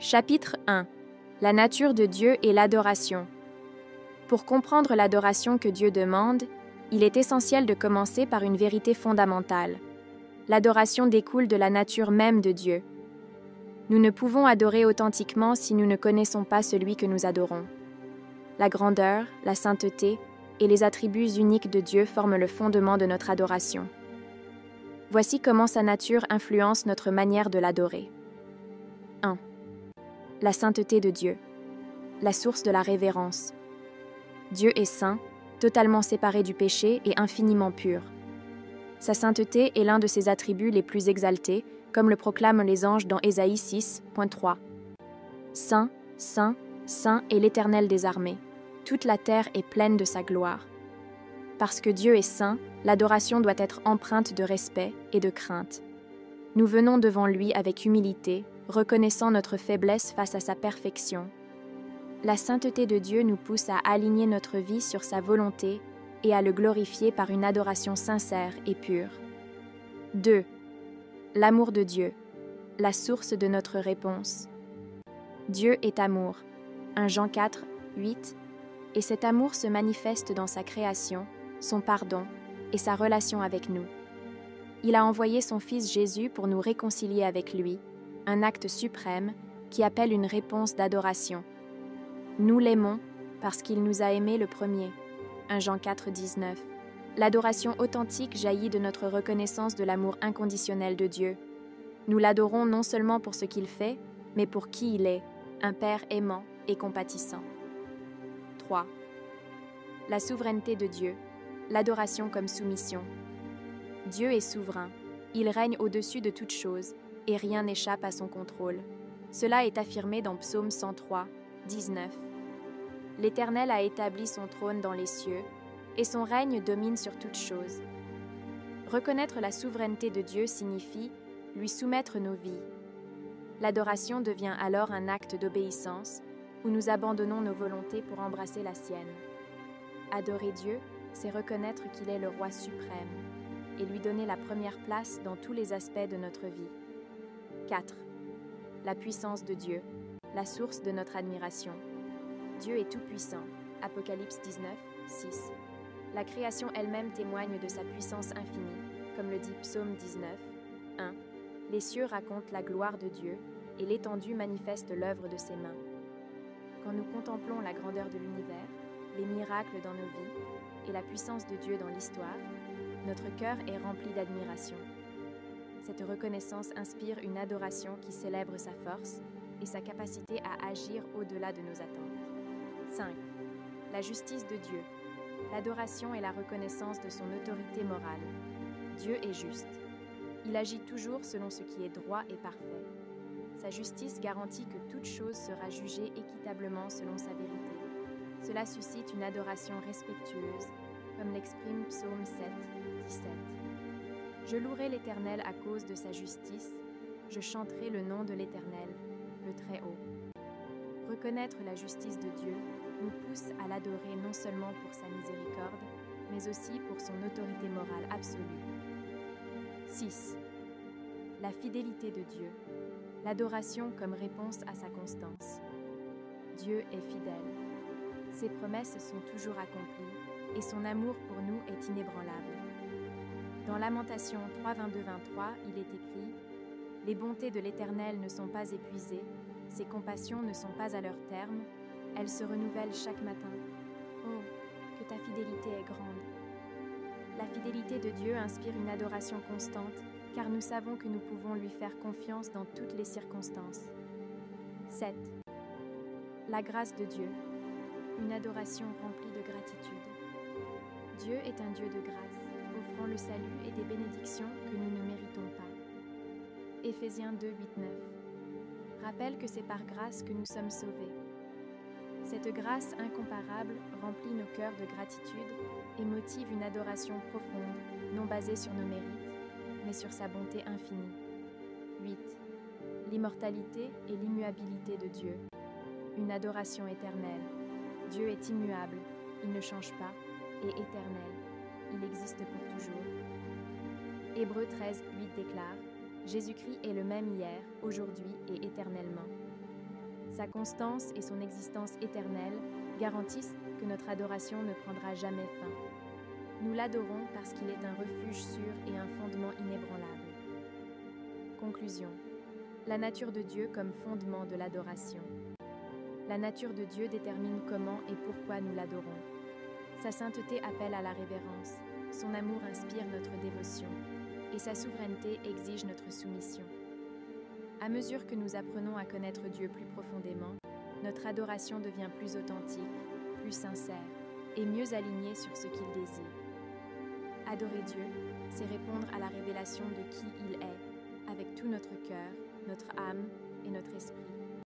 Chapitre 1. La nature de Dieu et l'adoration. Pour comprendre l'adoration que Dieu demande, il est essentiel de commencer par une vérité fondamentale. L'adoration découle de la nature même de Dieu. Nous ne pouvons adorer authentiquement si nous ne connaissons pas celui que nous adorons. La grandeur, la sainteté et les attributs uniques de Dieu forment le fondement de notre adoration. Voici comment sa nature influence notre manière de l'adorer. 1. La sainteté de Dieu, la source de la révérence. Dieu est saint, totalement séparé du péché et infiniment pur. Sa sainteté est l'un de ses attributs les plus exaltés, comme le proclament les anges dans Ésaïe 6.3. Saint, saint, saint est l'Éternel des armées. Toute la terre est pleine de sa gloire. Parce que Dieu est saint, l'adoration doit être empreinte de respect et de crainte. Nous venons devant lui avec humilité, reconnaissant notre faiblesse face à sa perfection. La sainteté de Dieu nous pousse à aligner notre vie sur sa volonté et à le glorifier par une adoration sincère et pure. 2. L'amour de Dieu, la source de notre réponse. Dieu est amour. 1 Jean 4:8, et cet amour se manifeste dans sa création, son pardon et sa relation avec nous. Il a envoyé son Fils Jésus pour nous réconcilier avec lui, un acte suprême qui appelle une réponse d'adoration. Nous l'aimons parce qu'il nous a aimés le premier. 1 Jean 4:19. L'adoration authentique jaillit de notre reconnaissance de l'amour inconditionnel de Dieu. Nous l'adorons non seulement pour ce qu'il fait, mais pour qui il est, un Père aimant et compatissant. 3. La souveraineté de Dieu, l'adoration comme soumission. Dieu est souverain, il règne au-dessus de toutes choses, et rien n'échappe à son contrôle. Cela est affirmé dans Psaume 103:19. L'Éternel a établi son trône dans les cieux, et son règne domine sur toutes choses. Reconnaître la souveraineté de Dieu signifie lui soumettre nos vies. L'adoration devient alors un acte d'obéissance, où nous abandonnons nos volontés pour embrasser la sienne. Adorer Dieu, c'est reconnaître qu'il est le roi suprême, et lui donner la première place dans tous les aspects de notre vie. 4. La puissance de Dieu, la source de notre admiration. Dieu est tout-puissant. Apocalypse 19:6. La création elle-même témoigne de sa puissance infinie, comme le dit Psaume 19:1. Les cieux racontent la gloire de Dieu, et l'étendue manifeste l'œuvre de ses mains. Quand nous contemplons la grandeur de l'univers, les miracles dans nos vies et la puissance de Dieu dans l'histoire, notre cœur est rempli d'admiration. Cette reconnaissance inspire une adoration qui célèbre sa force et sa capacité à agir au-delà de nos attentes. 5. La justice de Dieu. L'adoration est la reconnaissance de son autorité morale. Dieu est juste. Il agit toujours selon ce qui est droit et parfait. Sa justice garantit que toute chose sera jugée équitablement selon sa vérité. Cela suscite une adoration respectueuse, comme l'exprime Psaume 7:17. Je louerai l'Éternel à cause de sa justice, je chanterai le nom de l'Éternel, le Très-Haut. Reconnaître la justice de Dieu nous pousse à l'adorer non seulement pour sa miséricorde, mais aussi pour son autorité morale absolue. 6. La fidélité de Dieu, l'adoration comme réponse à sa constance. Dieu est fidèle. Ses promesses sont toujours accomplies et son amour pour nous est inébranlable. Dans Lamentation 3:22-23, il est écrit « Les bontés de l'Éternel ne sont pas épuisées, ses compassions ne sont pas à leur terme, elles se renouvellent chaque matin. Oh, que ta fidélité est grande !» La fidélité de Dieu inspire une adoration constante, car nous savons que nous pouvons lui faire confiance dans toutes les circonstances. 7. La grâce de Dieu, une adoration remplie de gratitude. Dieu est un Dieu de grâce, offrant le salut et des bénédictions que nous ne méritons pas. Éphésiens 2:8-9 rappelle que c'est par grâce que nous sommes sauvés. Cette grâce incomparable remplit nos cœurs de gratitude et motive une adoration profonde, non basée sur nos mérites, mais sur sa bonté infinie. 8. L'immortalité et l'immuabilité de Dieu, une adoration éternelle. Dieu est immuable, il ne change pas, et éternel, il existe pour toujours. Hébreux 13:8 déclare « Jésus-Christ est le même hier, aujourd'hui et éternellement. » Sa constance et son existence éternelle garantissent que notre adoration ne prendra jamais fin. Nous l'adorons parce qu'il est un refuge sûr et un fondement inébranlable. Conclusion. La nature de Dieu comme fondement de l'adoration. La nature de Dieu détermine comment et pourquoi nous l'adorons. Sa sainteté appelle à la révérence, son amour inspire notre dévotion, et sa souveraineté exige notre soumission. À mesure que nous apprenons à connaître Dieu plus profondément, notre adoration devient plus authentique, plus sincère, et mieux alignée sur ce qu'il désire. Adorer Dieu, c'est répondre à la révélation de qui il est, avec tout notre cœur, notre âme et notre esprit.